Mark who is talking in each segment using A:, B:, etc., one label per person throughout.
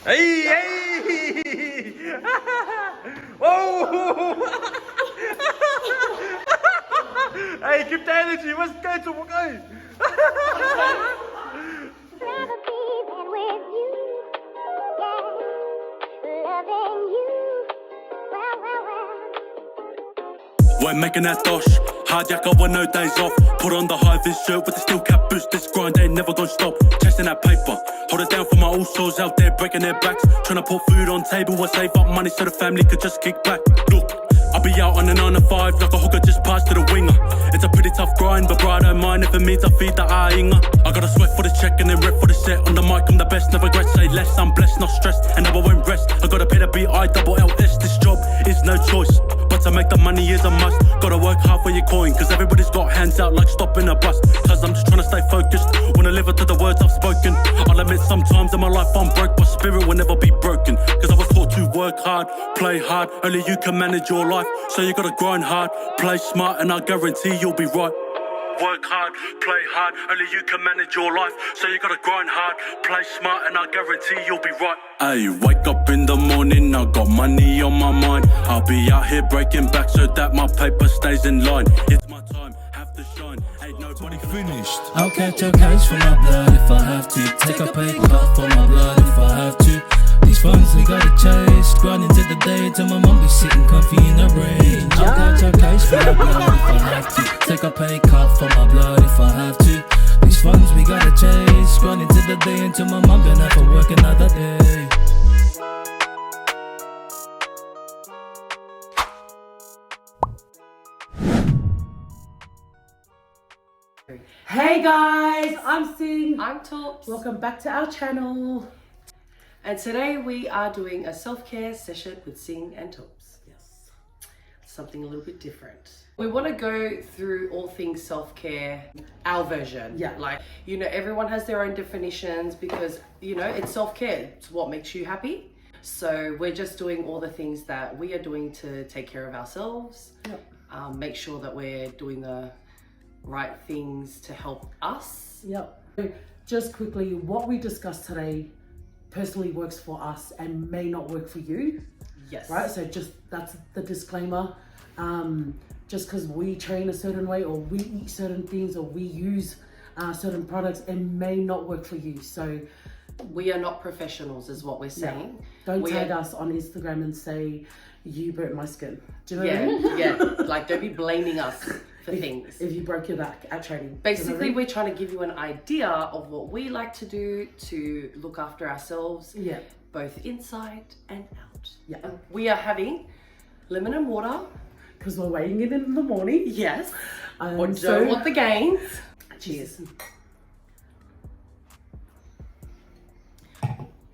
A: Hey, hey! Oh! Hey, keep the energy. What's going to work? Hey.
B: Rather be there with you, yeah, loving you, well.
C: We're making that dosh. Hard yak, I want no days off. Put on the high vis shirt with the steel cap boots. This grind ain't never gonna stop. Chasing that paper. Hold it down for my all souls out there breaking their backs. Trying to put food on table or save up money so the family could just kick back. Look, I'll be out on a 9 to 5 like a hooker just passed to the winger. It's a pretty tough grind, but bro, I don't mind if it means I feed the Ainga. I gotta sweat for the check and then rep for the set. On the mic, I'm the best, never regret, say less. I'm blessed, not stressed, and never won't rest. I gotta pay the BILLS. This job is no choice, but to make the money is a must. Gotta work hard for your coin, cause everybody's got hands out like stopping a bus. Cause I'm just trying to stay focused, wanna live up to the words I've spoken. I'll admit sometimes in my life I'm broke, but spirit will never be broken. Cause I was taught to work hard, play hard, only you can manage your life. So you gotta grind hard, play smart, and I guarantee you'll be right. Work hard, play hard, only you can manage your life. So you gotta grind hard, play smart, and I guarantee you'll be right. Ay, wake up in the morning, I got money on my mind. I'll be out here breaking back so that my paper stays in line. It's my time, have to shine, ain't nobody
D: Finished. I'll catch a case for my blood if I have to. Take a pay cut for my blood if I have to. These funds we gotta chase, grinding till the day till my mum be sitting comfy in the rain. I'll catch a case for my blood if I have to. Take a pay cut for my blood if I have to. These funds we gotta chase, grinding till the day until my mum gonna have to work another day.
E: Hey guys, I'm Sing.
F: I'm Tups.
E: Welcome back to our channel.
F: And today we are doing a self-care session with Sing and Tups.
E: Yes.
F: Something a little bit different. We want to go through all things self-care, our version.
E: Yeah.
F: Like, you know, everyone has their own definitions because, you know, it's self-care. It's what makes you happy. So we're just doing all the things that we are doing to take care of ourselves.
E: Yep.
F: Make sure that we're doing the right things to help us.
E: Yep. So just quickly, what we discussed today personally works for us and may not work for you.
F: Yes.
E: Right? So just that's the disclaimer. Just because we train a certain way or we eat certain things or we use certain products, it may not work for you. So
F: we are not professionals is what we're saying.
E: Don't tag us on Instagram and say you burnt my skin. Do you know what I mean?
F: Yeah. Like, don't be blaming us for things.
E: If you broke your back at training.
F: Basically, we're trying to give you an idea of what we like to do to look after ourselves,
E: Yeah.
F: both inside and out.
E: Yeah.
F: And we are having lemon and water.
E: Because we're weighing it in the morning.
F: Yes.
E: Um,
F: Or
E: so-
F: don't want the gains. Cheers.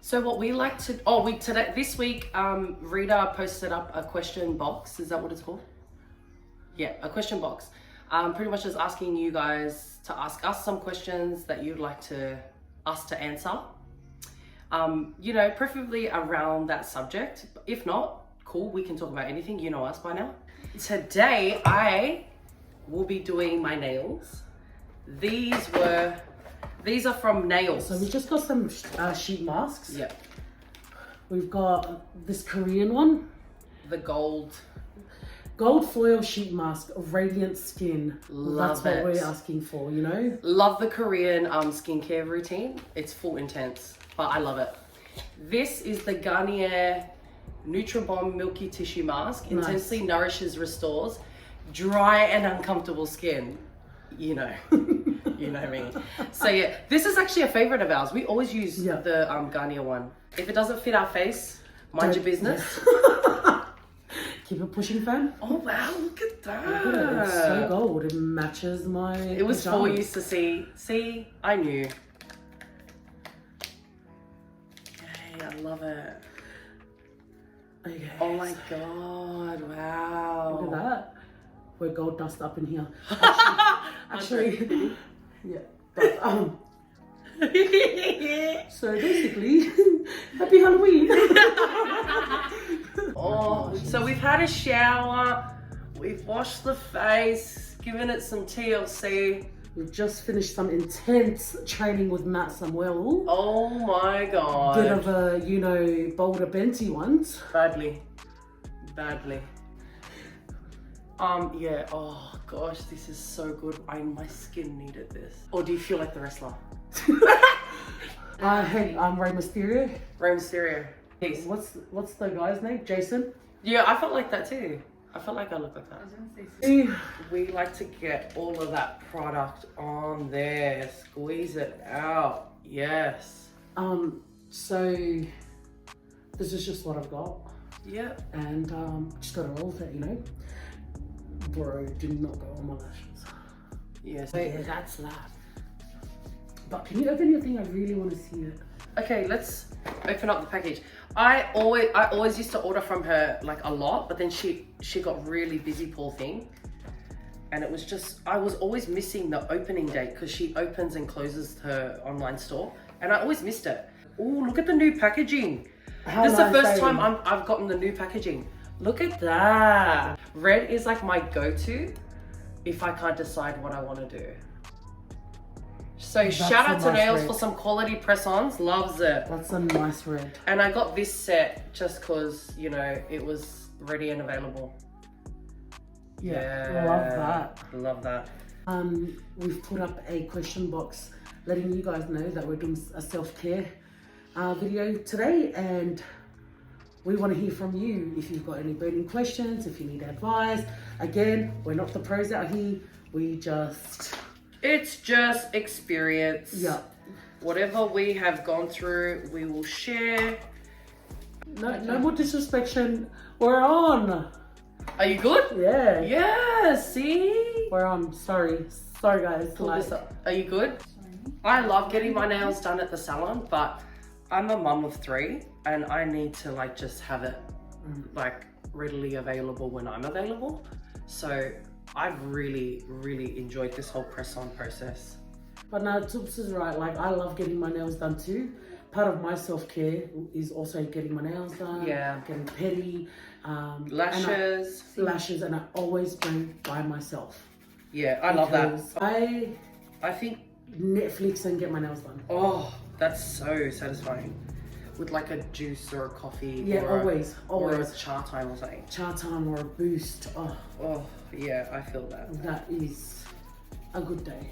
F: So what we like to, this week, Rita posted up a question box. Is that what it's called? Yeah, a question box. Pretty much just asking you guys to ask us some questions that you'd like us to answer. You know, preferably around that subject. If not, cool, we can talk about anything. You know us by now. Today, I will be doing my nails. These are from Nails.
E: So we just got some sheet masks.
F: Yep.
E: We've got this Korean one.
F: The gold.
E: Gold foil sheet mask, radiant skin.
F: Love
E: That's
F: it.
E: what we're asking for, you know?
F: Love the Korean skincare routine. It's full intense, but I love it. This is the Garnier Nutribomb Milky Tissue Mask.
E: Nice.
F: Intensely nourishes, restores dry and uncomfortable skin. You know. You know me. So yeah, this is actually a favorite of ours. We always use the Garnier one. If it doesn't fit our face, mind your business.
E: Keep it pushing, fam.
F: Oh wow, look at that.
E: Look at it. It's so gold. It matches my
F: It was for you to see. See, I knew. Yay, I love it.
E: Okay.
F: Oh my god, wow.
E: Look at that. We're gold dust up in here. Actually, yeah. But, so basically, happy Halloween.
F: Oh, so we've had a shower, we've washed the face, given it some TLC.
E: We've just finished some intense training with Matt Samuel.
F: Oh my god.
E: Bit of a, you know, boulder benty ones.
F: Badly. Yeah, oh gosh, this is so good. My skin needed this. Or do you feel like the wrestler?
E: Hey, I'm Rey Mysterio.
F: Rey Mysterio. Peace.
E: What's the guy's name? Jason?
F: Yeah, I felt like that too. I felt like I look like that.
E: Yeah.
F: We like to get all of that product on there. Squeeze it out. Yes.
E: So this is just what I've got.
F: Yeah.
E: And just gotta roll with it, you know. Bro, do not go on my lashes.
F: Yes.
E: Yeah, that's that. But can you open your thing? I really want to see it.
F: Okay, let's open up the package. I always used to order from her like a lot, but then she got really busy, poor thing. And it was just, I was always missing the opening date because she opens and closes her online store, and I always missed it. Oh, look at the new packaging. This is the first time I've gotten the new packaging. Look at that. Red is like my go-to if I can't decide what I want to do. So shout out to Nails for some quality press-ons. Loves it.
E: That's a nice red.
F: And I got this set just because, you know, it was ready and available.
E: Yeah, love that.
F: Love that.
E: We've put up a question box letting you guys know that we're doing a self-care video today, and we want to hear from you if you've got any burning questions, if you need advice. Again, we're not the pros out here.
F: It's just experience.
E: Yeah.
F: Whatever we have gone through, we will share.
E: No more disrespect. We're on.
F: Are you good?
E: Yeah.
F: Yeah, see?
E: We're on. Sorry guys.
F: Pull this up. Are you good? I love getting my nails done at the salon, but I'm a mum of 3 and I need to like just have it like readily available when I'm available. So I've really, really enjoyed this whole press-on process.
E: But no, Tups is right. Like, I love getting my nails done too. Part of my self-care is also getting my nails done.
F: Yeah.
E: Getting petty.
F: Lashes.
E: And I always go by myself.
F: Yeah, I love that.
E: I
F: think
E: Netflix and get my nails done.
F: Oh, that's so satisfying. With like a juice or a coffee.
E: Yeah,
F: or
E: always.
F: Or a cha time or something.
E: Cha time or a boost.
F: Oh, yeah, I feel that.
E: That is a good day.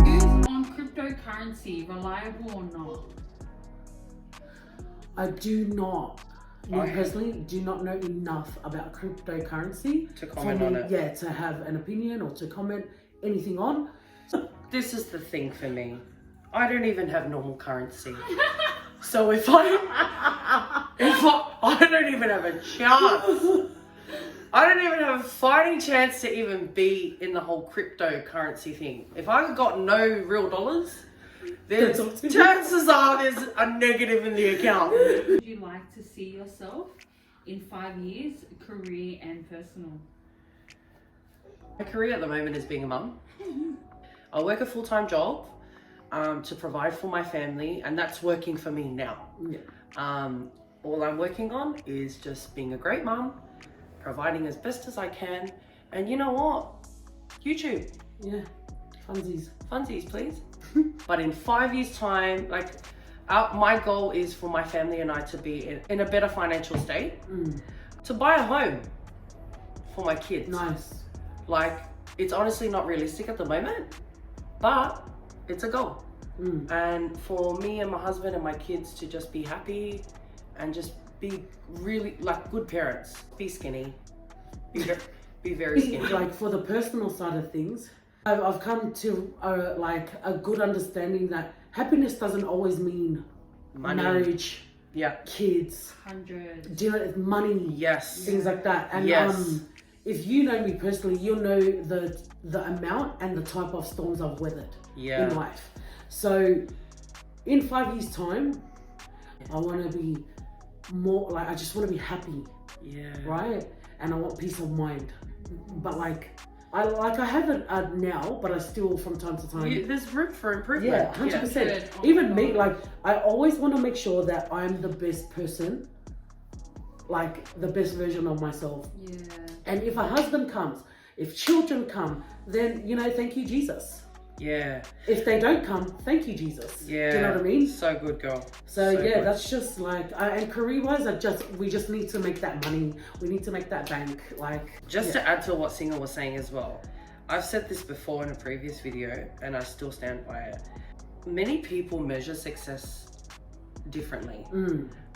G: Views on cryptocurrency, reliable or not?
E: I do not, me personally, do not know enough about cryptocurrency
F: to comment on it.
E: Yeah, to have an opinion or to comment anything on.
F: This is the thing for me. I don't even have normal currency. So if I don't even have a chance. I don't even have a fighting chance to even be in the whole cryptocurrency thing. If I got no real dollars, then chances are there's a negative in the account.
G: Would you like to see yourself in 5 years, career and personal?
F: My career at the moment is being a mum. I work a full-time job to provide for my family, and that's working for me now.
E: Yeah.
F: All I'm working on is just being a great mum, providing as best as I can, and you know what? YouTube.
E: Yeah,
F: Funsies, please. But in 5 years' time, like, my goal is for my family and I to be in a better financial state, to buy a home for my kids.
E: Nice.
F: Like, it's honestly not realistic at the moment, but it's a goal. And for me and my husband and my kids to just be happy and just be really like good parents. Be skinny. Be very skinny.
E: Like, for the personal side of things, I've come to a good understanding that happiness doesn't always mean
F: Money.
E: marriage, kids,
G: 100.
E: do you know, money,
F: Yes.
E: things like that. And
F: Yes.
E: if you know me personally, you'll know the amount and the type of storms I've weathered in life. So in 5 years' time, I want to be more like, I just want to be happy.
F: Yeah.
E: Right? And I want peace of mind. But like, I have it now, but I still from time to time.
F: There's room for improvement.
E: Yeah, 100%.
G: Good.
E: Even me, like, I always want to make sure that I'm the best person like the best version of myself.
G: Yeah.
E: And if a husband comes, if children come, then, you know, thank you, Jesus.
F: Yeah.
E: If they don't come, thank you, Jesus.
F: Yeah.
E: Do you know what I mean?
F: So good, girl.
E: So yeah,
F: good.
E: that's just like, and career-wise, we just need to make that money. We need to make that bank. Like,
F: Just to add to what Singer was saying as well, I've said this before in a previous video, and I still stand by it. Many people measure success differently.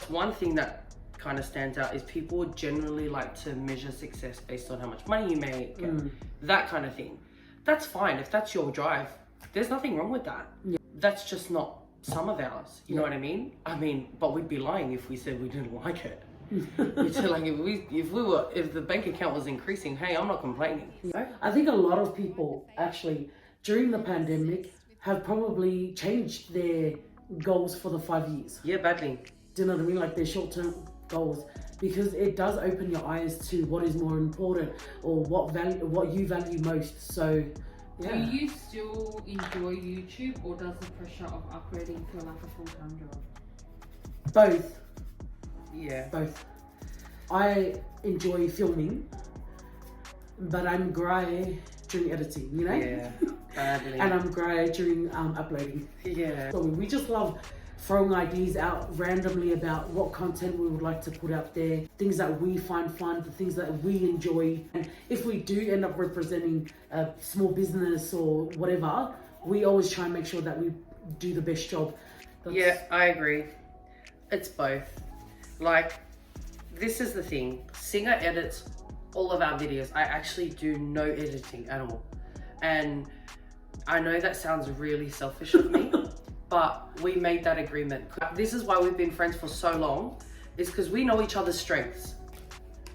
F: One thing that kind of stands out is people generally like to measure success based on how much money you make and that kind of thing. That's fine if that's your drive. There's nothing wrong with that.
E: Yeah.
F: That's just not some of ours. You know what I mean? I mean, but we'd be lying if we said we didn't like it. We'd say, like, if the bank account was increasing, hey, I'm not complaining.
E: I think a lot of people actually during the pandemic have probably changed their goals for the 5 years.
F: Yeah, badly.
E: Do you know what I mean? Like their short-term goals, because it does open your eyes to what is more important or what you value most. So yeah.
G: Do you still enjoy YouTube, or does the pressure of uploading feel like a full-time job?
E: Both.
F: Yeah.
E: Both. I enjoy filming, but I'm grey during editing, you know?
F: Yeah, badly.
E: And I'm grey during uploading.
F: Yeah.
E: So we just love throwing ideas out randomly about what content we would like to put out there, things that we find fun, the things that we enjoy. And if we do end up representing a small business or whatever, we always try and make sure that we do the best job.
F: Yeah, I agree. It's both. Like, this is the thing. Singer edits all of our videos. I actually do no editing at all. And I know that sounds really selfish of me, but we made that agreement. This is why we've been friends for so long, is because we know each other's strengths.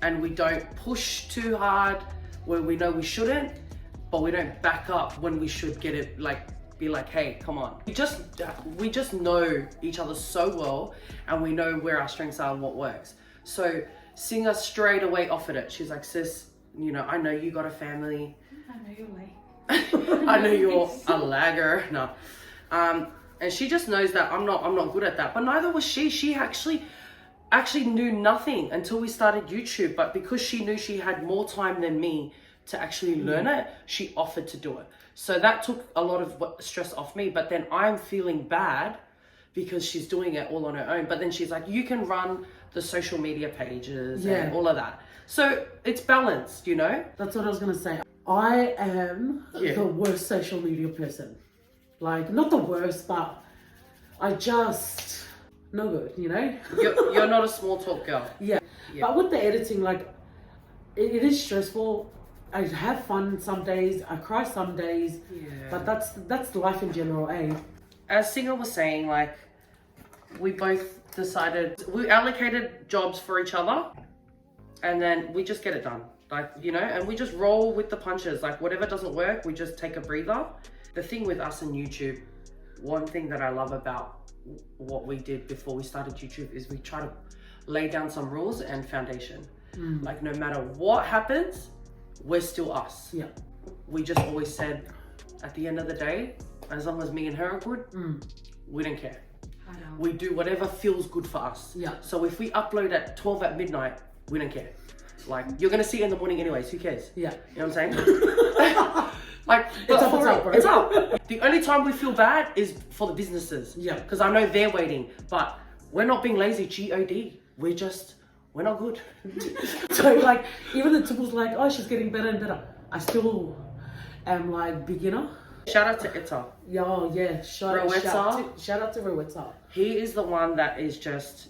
F: And we don't push too hard where we know we shouldn't, but we don't back up when we should get it, like, be like, hey, come on. We just know each other so well, and we know where our strengths are and what works. So Singer straight away offered it. She's like, sis, you know, I know you got a family.
G: I know you're late.
F: I know you're a lagger. No. And she just knows that I'm not good at that. But neither was she. She actually knew nothing until we started YouTube. But because she knew she had more time than me to actually learn it, she offered to do it. So that took a lot of stress off me. But then I'm feeling bad because she's doing it all on her own. But then she's like, you can run the social media pages and all of that. So it's balanced, you know?
E: That's what I was going to say. I am the worst social media person. Like, not the worst, but I just, no good, you know?
F: You're not a small talk girl.
E: Yeah. But with the editing, like, it is stressful. I have fun some days, I cry some days, but that's life in general, eh?
F: As Singer was saying, like, we both decided, we allocated jobs for each other, and then we just get it done. Like, you know, and we just roll with the punches. Like, whatever doesn't work, we just take a breather. The thing with us and YouTube, one thing that I love about what we did before we started YouTube is we try to lay down some rules and foundation. Like, no matter what happens, we're still us.
E: Yeah.
F: We just always said, at the end of the day, as long as me and her are good, we don't care.
G: I know.
F: We do whatever feels good for us.
E: Yeah.
F: So if we upload at 12 at midnight, we don't care. Like, you're gonna see it in the morning anyways, who cares?
E: Yeah.
F: You know what I'm saying? Like, it's up,
E: bro.
F: it's up. The only time we feel bad is for the businesses.
E: Yeah.
F: Because I know they're waiting, but we're not being lazy, G-O-D. We're not good.
E: So, like, even the tipple's like, oh, she's getting better and better. I still am, like, beginner.
F: Shout out to Etta.
E: Yeah. Shout out to Rowetta.
F: He is the one that is just,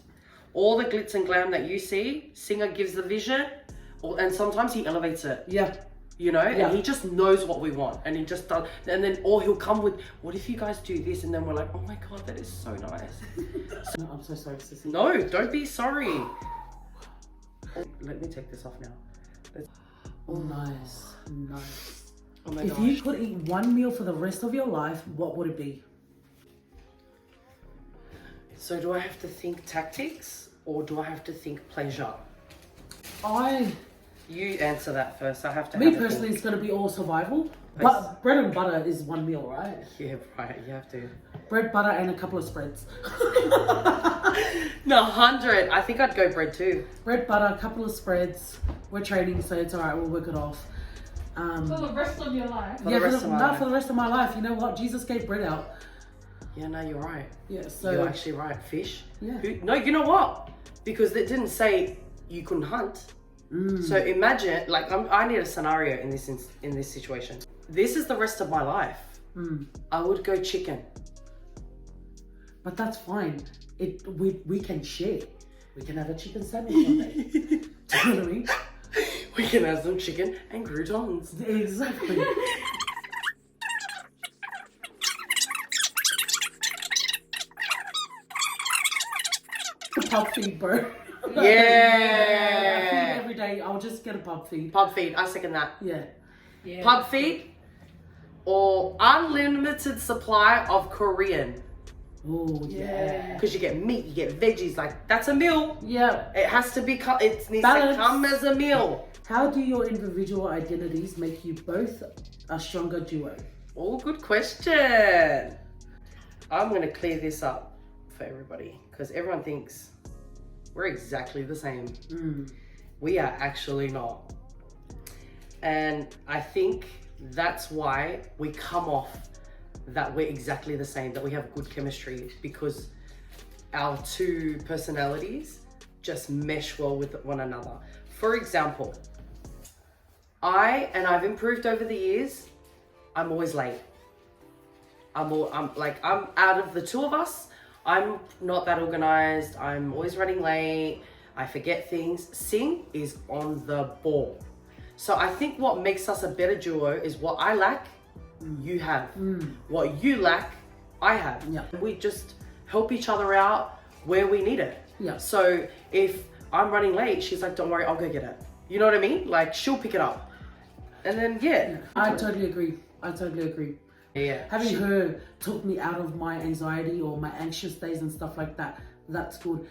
F: all the glitz and glam that you see, Singer gives the vision, and sometimes he elevates it.
E: Yeah.
F: You know,
E: Yeah.
F: and he just knows what we want, and he just does. And then, or he'll come with, what if you guys do this? And then we're like, oh my God, that is so nice.
E: No, I'm so sorry, Sissy.
F: No, don't be sorry. Let me take this off now.
E: Oh, nice.
F: Oh my
E: If
F: gosh.
E: you could eat one meal for the rest of your life, what would it be?
F: So do I have to think tactics, or do I have to think pleasure? You answer that first. I have to.
E: Me
F: have a
E: personally,
F: think.
E: it's going to be all survival. But bread and butter is one meal, right?
F: Yeah, right. You have to.
E: bread, butter, and a couple of spreads.
F: No, 100. I think I'd go bread too.
E: Bread, butter, a couple of spreads. We're trading, so it's alright, we'll work it off.
G: For the rest of your life.
F: For the rest of my life.
E: For the rest of my life. You know what? Jesus gave bread out.
F: Yeah, no, you're right.
E: Yeah, so...
F: You're actually right. Fish.
E: Yeah.
F: No, you know what? Because it didn't say you couldn't hunt. So imagine, like, I need a scenario in this situation. This is the rest of my life. I would go chicken.
E: But that's fine. We can share. We can have a chicken sandwich one day. Do you know what I mean?
F: We can have some chicken and croutons.
E: Exactly. Pub feed, bro.
F: Yeah.
E: Every day, I'll just get a pub feed.
F: Pub feed, I second that.
E: Yeah.
G: Yeah.
F: Pub feed or unlimited supply of Korean.
E: Oh, yeah.
F: Because you get meat, you get veggies, like that's a meal.
E: Yeah.
F: It has to be, it needs
E: Balance.
F: to come as a meal.
E: How do your individual identities make you both a stronger duo?
F: Oh, good question. I'm going to clear this up for everybody because everyone thinks we're exactly the same. We are actually not. And I think that's why we come off that we're exactly the same, that we have good chemistry because our two personalities just mesh well with one another. For example, I've improved over the years, I'm always late. I'm out of the two of us, I'm not that organized. I'm always running late. I forget things. Sing is on the ball. So I think what makes us a better duo is what I lack, you have. What you lack, I have.
E: Yeah.
F: We just help each other out where we need it.
E: Yeah.
F: So if I'm running late, she's like, don't worry, I'll go get it. You know what I mean? Like she'll pick it up. And then, yeah.
E: I totally agree.
F: Yeah.
E: Having her took me out of my anxiety or my anxious days and stuff like that. That's good.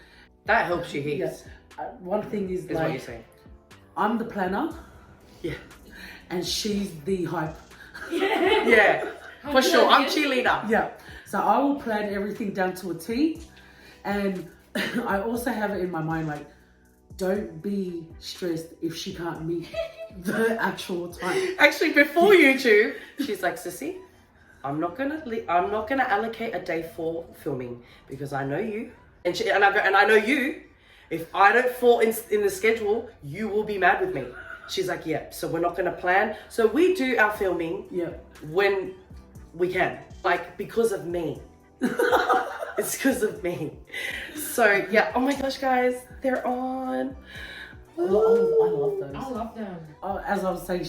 F: That helps you heaps.
E: Yes. One thing is
F: Is what you're saying.
E: I'm the planner
F: Yeah.
E: and she's the hype.
F: Yeah. For sure. I'm cheerleader.
E: Yeah. So I will plan everything down to a T. And I also have it in my mind like, don't be stressed if she can't meet the actual time.
F: Actually, before YouTube, she's like, Sissy, I'm not gonna allocate a day for filming because I know you, and I know you. If I don't fall in the schedule, you will be mad with me. She's like, yeah. So we're not gonna plan. So we do our filming when we can, like because of me. It's because of me. So yeah. Oh my gosh, guys, they're on.
E: I love those.
G: I love them.
E: As I was saying,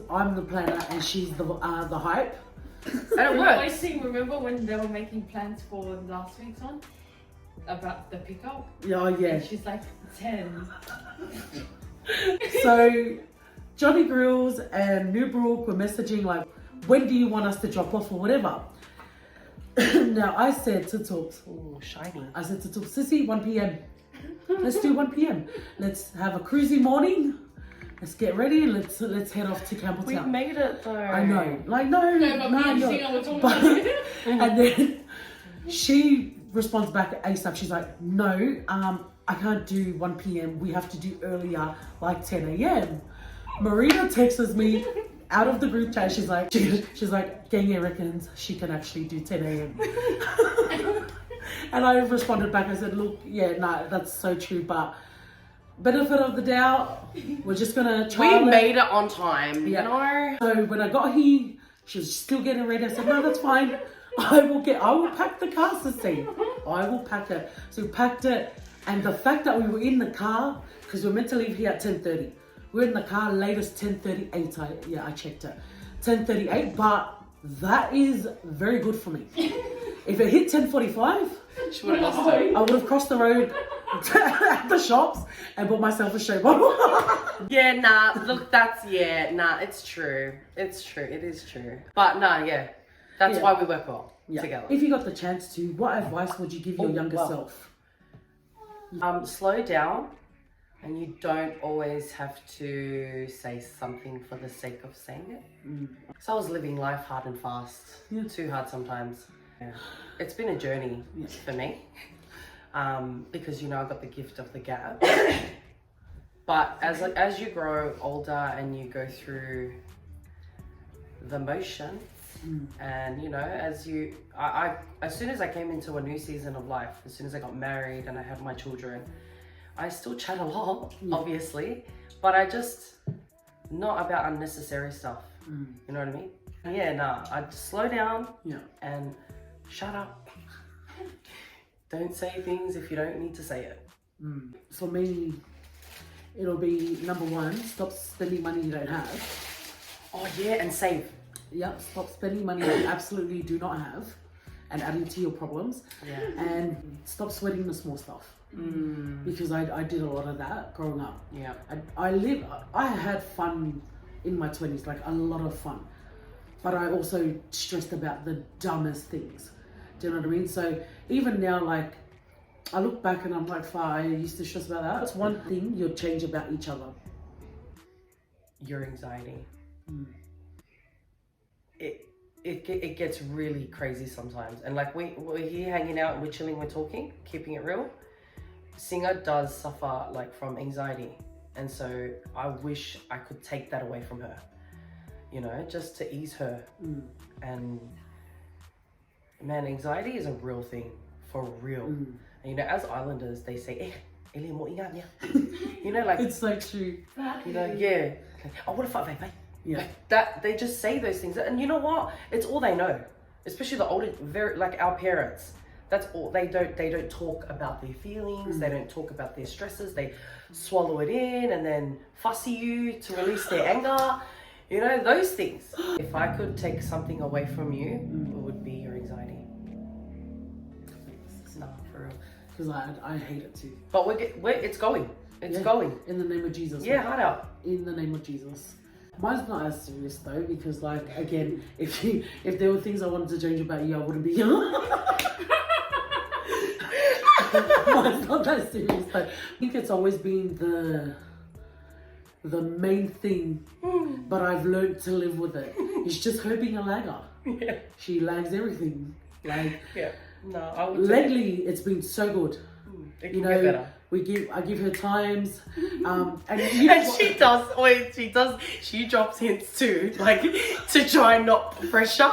E: I'm the planner and she's the hype.
F: And it
G: I
F: works.
G: always sing, remember when they were making plans for last week's one? About the pickup?
E: Oh yeah.
G: And she's like 10.
E: So Johnny Grills and Newbrook were messaging like, when do you want us to drop off or whatever? Now I said to Talks,
F: Oh, shiny.
E: I said to Talks, Sissy, 1 p.m. Let's do 1 p.m. Let's have a cruisy morning. Let's get ready and let's head off to Campbelltown.
F: We made it though.
E: I know. Like no,
G: But me and
E: no.
G: Singer were talking
E: But-
G: about it.
E: And then she responds back ASAP. She's like, no, I can't do 1 p.m. We have to do earlier, like 10 a.m. Marina texts me out of the group chat. She's like, Genge reckons she can actually do 10 a.m. And I responded back. I said, look, yeah, no, that's so true. But benefit of the doubt, we're just gonna try.
F: We made it on time.
E: Yeah.
F: You know.
E: So when I got here, she was still getting ready. I said, no, that's fine. I will pack the car, Sissy. I will pack it. So we packed it. And the fact that we were in the car, because we were meant to leave here at 10:30. We're in the car, latest 10:38. I checked it. 10:38, but that is very good for me. If it hit 10:45,
F: She would have lost it.
E: I would have crossed the road at the shops and bought myself a shea bottle.
F: Yeah, nah. Look, it's true. It's true. It is true. But nah, yeah. That's
E: Yeah.
F: why we work well together.
E: If you got the chance to, what advice would you give your younger self?
F: Slow down, and you don't always have to say something for the sake of saying it. So I was living life hard and fast. Too hard sometimes. Yeah. It's been a journey for me. Because you know I got the gift of the gab. But as you grow older and you go through the motions, and you know, as soon as I came into a new season of life, as soon as I got married and I had my children, I still chat a lot, obviously, but I just not about unnecessary stuff. You know what I mean? Yeah, nah, I just slow down and shut up. Don't say things if you don't need to say it.
E: For me, it'll be number one, stop spending money you don't have.
F: Oh yeah, and save.
E: Yep, stop spending money you absolutely do not have and adding to your problems.
F: Yeah.
E: And stop sweating the small stuff. Because I did a lot of that growing up.
F: Yeah.
E: I had fun in my 20s, like a lot of fun. But I also stressed about the dumbest things. Do you know what I mean? So even now, like, I look back and I'm like, I used to stress about that. That's one thing you'll change about each other.
F: Your anxiety. It gets really crazy sometimes. And like we're here hanging out, we're chilling, we're talking, keeping it real. Singer does suffer like from anxiety. And so I wish I could take that away from her. You know, just to ease her. And man, anxiety is a real thing, for real. And you know, as islanders, they say, you know, like
E: It's so true.
F: you know, yeah. Like, oh, what a fuck, babe.
E: Yeah.
F: Like that, they just say those things, and you know what? It's all they know. Especially the older, like our parents. That's all they don't talk about their feelings. They don't talk about their stresses. They swallow it in and then fussy you to release their anger. You know, those things. If I could take something away from you, it would be your anxiety. Nah, for real.
E: Because I hate it too.
F: But it's going. It's going.
E: In the name of Jesus.
F: Yeah, hard out.
E: In the name of Jesus. Mine's not as serious though, because like, again, if there were things I wanted to change about you, I wouldn't be here. Mine's not that serious though. I think it's always been the main thing, but I've learned to live with it. It's just her being a lagger.
F: Yeah.
E: She lags everything. Like,
F: Yeah. No, I would.
E: lately it's been so good.
F: It
E: You
F: can get
E: know,
F: better.
E: I give her times, and
F: And she drops hints too, like to try and not put pressure.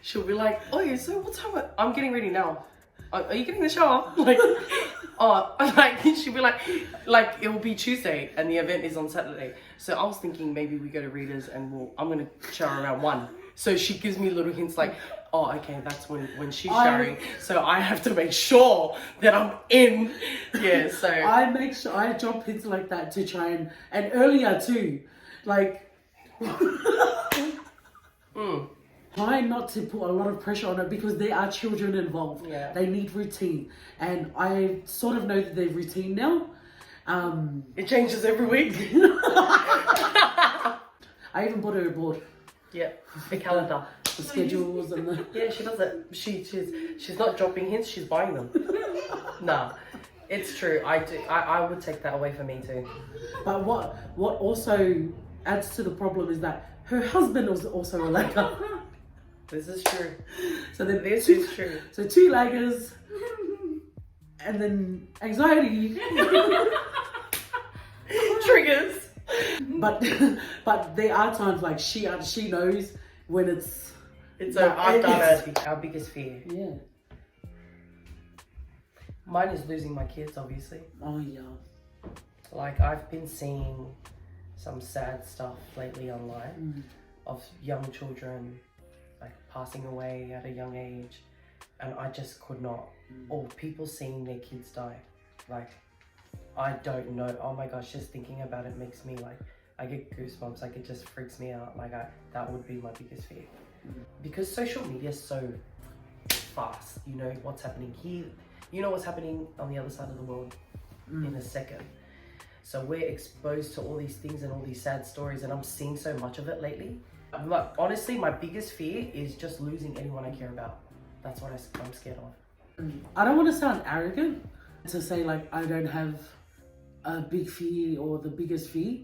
F: She'll be like, "Oh, yeah, so what time? I'm getting ready now. Are you getting the shower?" Like, oh, like she'll be like it will be Tuesday and the event is on Saturday. So I was thinking maybe we go to Rita's and I'm gonna shower around 1. So she gives me little hints like, oh, okay, that's when she's showering. So I have to make sure that I'm in. Yeah, so.
E: I make sure I drop hints like that to try and earlier too. Like, try not to put a lot of pressure on it because there are children involved.
F: Yeah.
E: They need routine. And I sort of know that they're routine now.
F: It changes every week.
E: I even bought her a board.
F: Yeah, a calendar.
E: The schedules and the...
F: Yeah, she does it. She's not dropping hints, she's buying them. Nah, it's true. I would take that away from me too.
E: But what also adds to the problem is that her husband was also a lagger.
F: This is true.
E: So then
F: This is true.
E: So 2 laggers and then anxiety.
F: Triggers.
E: But there are times like she knows when it's
F: I've done it. Our biggest fear.
E: Yeah.
F: Mine is losing my kids, obviously.
E: Oh yeah.
F: Like I've been seeing some sad stuff lately online of young children like passing away at a young age, and I just could not. Or people seeing their kids die. Like I don't know. Oh my gosh, just thinking about it makes me like I get goosebumps. Like it just freaks me out. Like that would be my biggest fear. Because social media is so fast. You know what's happening here. You know what's happening on the other side of the world in a second. So we're exposed to all these things and all these sad stories, and I'm seeing so much of it lately. Like honestly, my biggest fear is just losing anyone I care about. That's what I'm scared of.
E: I don't want to sound arrogant to say like I don't have a big fear or the biggest fear,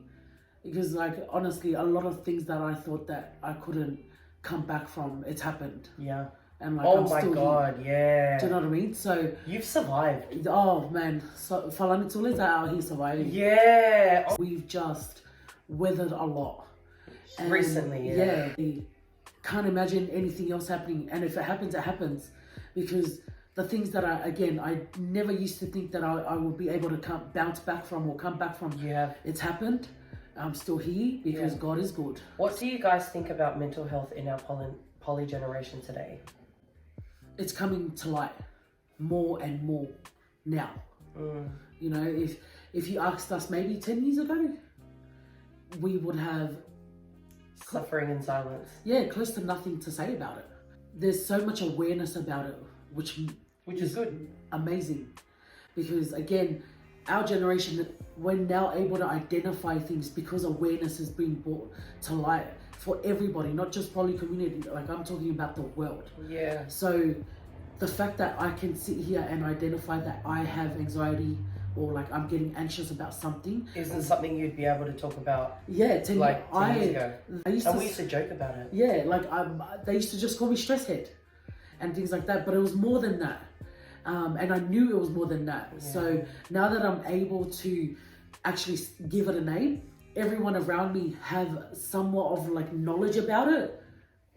E: because like honestly a lot of things that I thought that I couldn't come back from, it's happened.
F: Yeah.
E: and like
F: Oh
E: I'm
F: my
E: still
F: god,
E: here.
F: yeah.
E: Do you know what I mean? So
F: You've survived.
E: oh man, so Falani Tulis are out here surviving.
F: Yeah. Oh,
E: We've just weathered a lot. And
F: recently, yeah.
E: I can't imagine anything else happening. And if it happens, it happens. Because the things that I never used to think that I would be able to bounce back from or come back from.
F: Yeah.
E: It's happened. I'm still here because God is good.
F: What do you guys think about mental health in our poly generation today?
E: It's coming to light more and more now. You know, if you asked us maybe 10 years ago, we would have
F: Suffering in silence.
E: yeah, close to nothing to say about it. There's so much awareness about it, which
F: is good.
E: Amazing. Because again, our generation, we're now able to identify things because awareness is being brought to light for everybody, not just poly community, like I'm talking about the world.
F: Yeah.
E: So the fact that I can sit here and identify that I have anxiety or like I'm getting anxious about something
F: Isn't something you'd be able to talk about
E: yeah, 10 years
F: ago.
E: we used
F: to joke about it.
E: yeah, like they used to just call me stress head and things like that, but it was more than that. And I knew it was more than that.
F: Yeah.
E: So now that I'm able to actually give it a name, everyone around me have somewhat of like knowledge about it,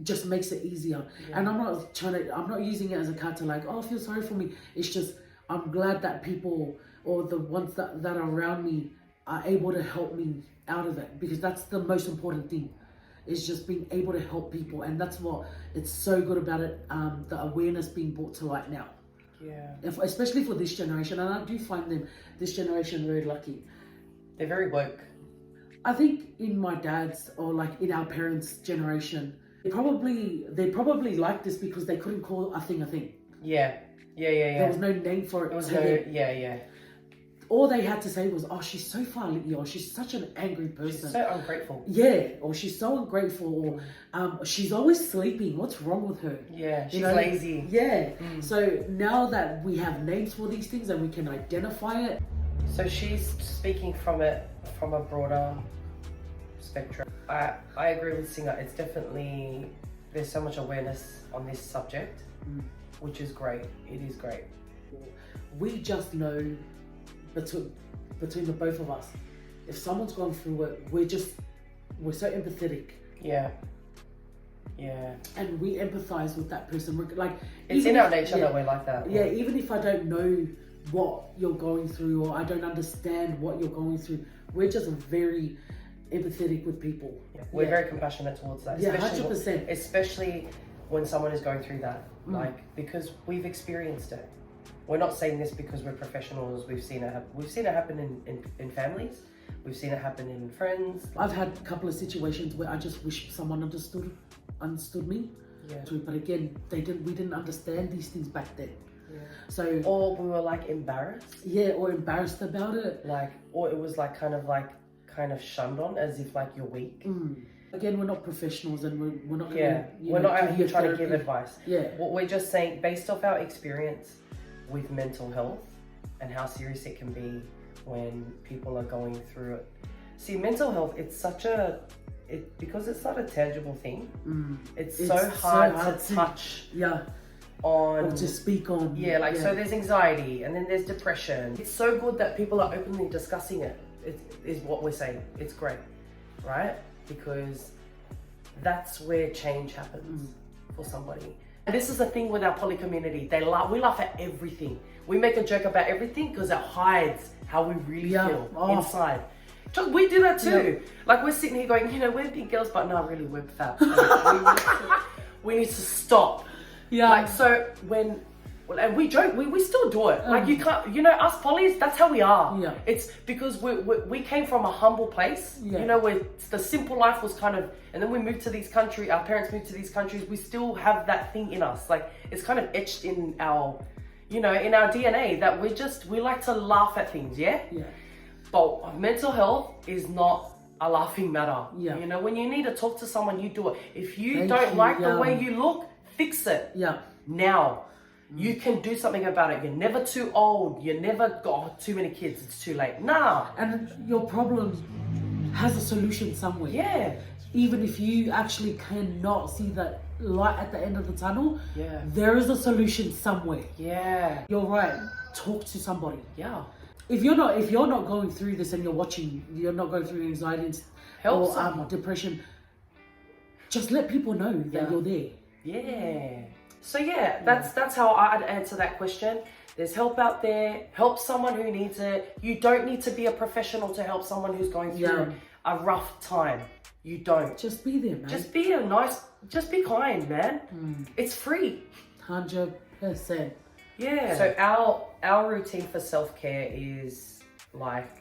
E: just makes it easier.
F: Yeah.
E: And I'm not using it as a card to like, oh, feel sorry for me. It's just, I'm glad that people or the ones that are around me are able to help me out of it, because that's the most important thing. Is just being able to help people, and that's what it's so good about it. The awareness being brought to light now.
F: Yeah.
E: Especially for this generation, and I do find this generation very lucky.
F: They're very woke.
E: I think in my dad's or like in our parents' generation, they probably like this because they couldn't call a thing a thing.
F: Yeah.
E: There was no name for it.
F: It was
E: to
F: no.
E: them.
F: Yeah.
E: All they had to say was, "Oh, she's so far, or she's such an angry person.
F: She's so ungrateful.
E: Yeah, or she's so ungrateful, or she's always sleeping. What's wrong with her?
F: Yeah, she's
E: You know,
F: lazy.
E: Yeah. So now that we have names for these things and we can identify it.
F: So she's speaking from a broader spectrum. I agree with Singer. It's definitely, there's so much awareness on this subject, which is great. It is great.
E: We just know between the both of us, if someone's gone through it, we're so empathetic.
F: Yeah.
E: And we empathize with that person. Like,
F: It's in our nature that we're like that.
E: Yeah, even if I don't know what you're going through or I don't understand what you're going through, we're just very empathetic with people.
F: We're very compassionate towards that.
E: Yeah,
F: Especially
E: 100%.
F: Especially when someone is going through that, like, because we've experienced it. We're not saying this because we're professionals. We've seen it happen. We've seen it happen in families. We've seen it happen in friends.
E: I've had a couple of situations where I just wish someone understood me.
F: Yeah.
E: But again, we didn't understand these things back then.
F: Yeah.
E: So
F: Or we were like embarrassed.
E: yeah, or embarrassed about it.
F: Like, or it was like kind of shunned on as if like you're weak.
E: Again, we're not professionals and we're not.
F: We're not out here trying to give advice.
E: Yeah.
F: What we're just saying, based off our experience with mental health and how serious it can be when people are going through it. See, mental health, because it's not a tangible thing, it's so hard to touch on.
E: Or to speak on.
F: So there's anxiety and then there's depression. It's so good that people are openly discussing it, is what we're saying. It's great, right? Because that's where change happens for somebody. And this is the thing with our poly community. We laugh at everything. We make a joke about everything because it hides how we really feel inside. We do that too. Like, we're sitting here going, we're big girls, but no, really, we're fat. We need to stop. Yeah. Like, so and we joke, we still do it. Like, you can't, us polys, that's how we are.
E: Yeah.
F: It's because we came from a humble place, where the simple life was kind of, and then we moved to these countries, our parents moved to these countries, we still have that thing in us. Like, it's kind of etched in our, in our DNA that we like to laugh at things, yeah?
E: Yeah.
F: But mental health is not a laughing matter.
E: Yeah.
F: When you need to talk to someone, you do it. If you don't like the way you look, fix it.
E: Yeah.
F: Now. You can do something about it. You're never too old. You never got too many kids. It's too late. Nah.
E: And your problem has a solution somewhere.
F: Yeah.
E: even if you actually cannot see the light at the end of the tunnel,
F: Yeah.
E: there is a solution somewhere.
F: Yeah.
E: You're right. Talk to somebody.
F: Yeah.
E: If you're not going through this and you're watching, you're not going through anxiety
F: Help
E: or
F: someone.
E: depression, just let people know that
F: Yeah.
E: you're there.
F: Yeah. So yeah, that's how I'd answer that question. There's help out there. Help someone who needs it. You don't need to be a professional to help someone who's going through a rough time. You don't.
E: Just be there, man.
F: Just be just be kind, man. It's free.
E: 100%.
F: Yeah. So our routine for self-care is like,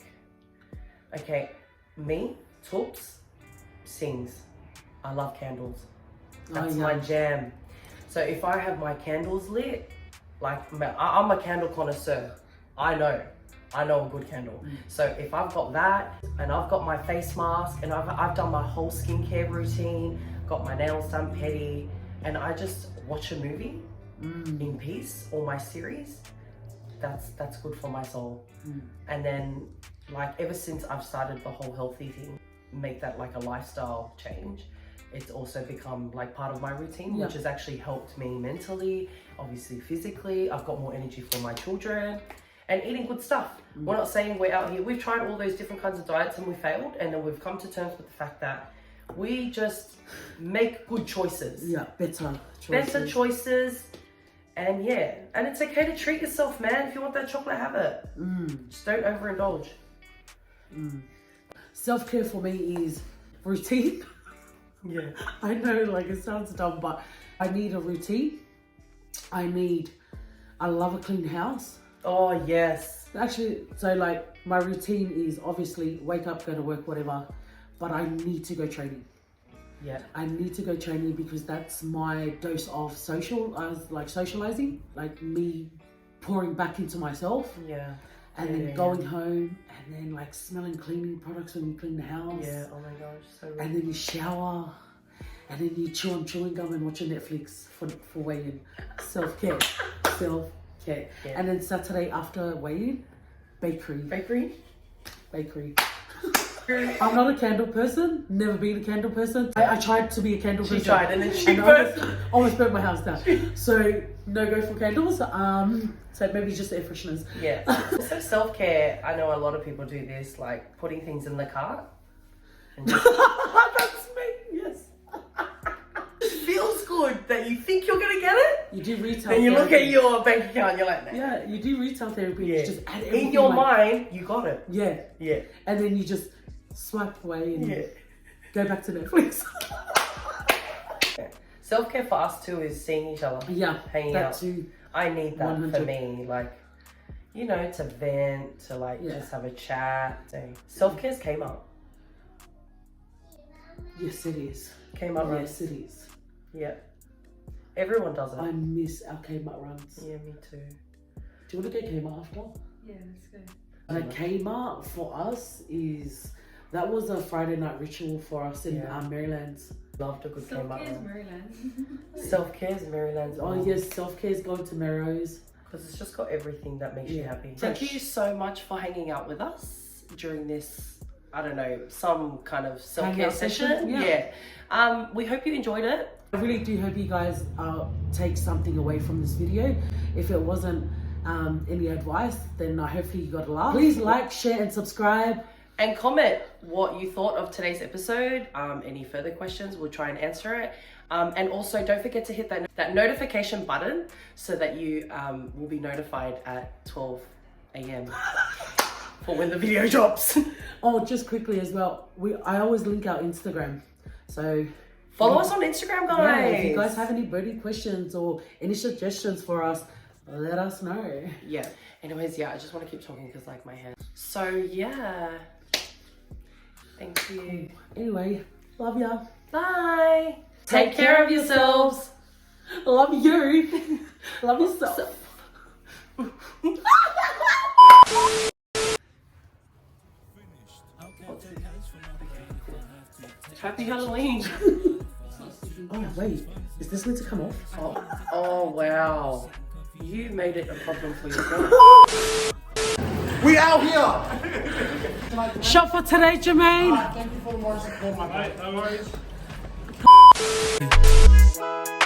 F: okay, me, Tups, sings. I love candles. That's my jam. So if I have my candles lit, like I'm a candle connoisseur. I know a good candle. So if I've got that and I've got my face mask and I've done my whole skincare routine, got my nails done pedi, and I just watch a movie in peace or my series, that's good for my soul. And then like ever since I've started the whole healthy thing, make that like a lifestyle change, it's also become like part of my routine, which has actually helped me mentally, obviously physically. I've got more energy for my children and eating good stuff. We're not saying we're out here. We've tried all those different kinds of diets and we failed, and then we've come to terms with the fact that we just make good choices.
E: Yeah, better choices.
F: Better choices. And yeah, and it's okay to treat yourself, man. If you want that chocolate, have it. Just don't overindulge.
E: Self-care for me is routine.
F: Yeah.
E: I know, like, it sounds dumb, but I need a routine. I love a clean house.
F: Oh, yes.
E: Actually, so like my routine is obviously wake up, go to work, whatever, but I need to go training.
F: Yeah.
E: I need to go training because that's my dose of socializing, like me pouring back into myself.
F: Yeah.
E: And then going home and then like smelling cleaning products when you clean the house.
F: Yeah, oh my gosh, so really.
E: And then you shower and then you chew on chewing gum and watch your Netflix for weigh-in. Self-care. Self-care.
F: Yeah.
E: And then Saturday after weigh-in, bakery. I'm not a candle person, never been a candle person. I tried to be a candle person.
F: She tried and then she
E: almost burnt my house down. So no go for candles. So maybe just air fresheners.
F: Yeah. Also self-care, I know a lot of people do this, like putting things in the cart. And just
E: That's me, yes.
F: feels good that you think you're gonna get it.
E: You do retail
F: Then you look
E: therapy.
F: at your bank account and you're like, nah.
E: Yeah, you do retail therapy.
F: Yeah.
E: You just add everything.
F: In your
E: like,
F: mind, you got it.
E: Yeah.
F: Yeah.
E: And then you just swipe away and
F: Yeah.
E: go back to Netflix.
F: Self-care for us too is seeing each other.
E: Yeah,
F: hanging
E: that
F: out.
E: too.
F: I need that
E: 100.
F: for me, like, you know, to vent, to like
E: Yeah.
F: just have a chat. Self-care's came up.
E: Yes, it is.
F: Came up runs.
E: Yes, it is.
F: Yeah. Everyone does it.
E: I miss our Kmart runs.
F: Yeah, me too.
E: Do you want to go Kmart after?
G: Yeah, let's go.
E: And a Kmart for us that was a Friday night ritual for us in Maryland.
F: Loved a good Kmart
G: Self-care is
F: run.
G: Maryland.
F: Self-care's Maryland's.
E: Oh yes, self-care is going to Marrows.
F: Because it's just got everything that makes you happy.
E: Fresh.
F: Thank you so much for hanging out with us during this, I don't know, some kind of self-care
E: Hangout
F: session.
E: session, yeah.
F: We hope you enjoyed it.
E: I really do hope you guys take something away from this video. If it wasn't any advice, then hopefully you got a laugh. Please like, share and subscribe.
F: And comment what you thought of today's episode. Any further questions, we'll try and answer it. And also don't forget to hit that notification button so that you will be notified at 12 a.m. for when the video drops.
E: Oh, just quickly as well, I always link our Instagram. So
F: follow us on Instagram, guys.
E: yeah, if you guys have any burning questions or any suggestions for us, let us know.
F: Yeah. Anyways, I just want to keep talking because like my hand. So yeah. Thank you.
E: Anyway, love ya.
F: Bye. Take care of yourselves.
E: Love you. Love yourself.
F: Happy Halloween.
E: Oh wait, is this meant to come off?
F: Oh wow. You made it a problem for yourself.
A: We out here!
E: Shot for today, Jermaine.
A: Thank you for the more support, my mate. No worries.
D: Yeah.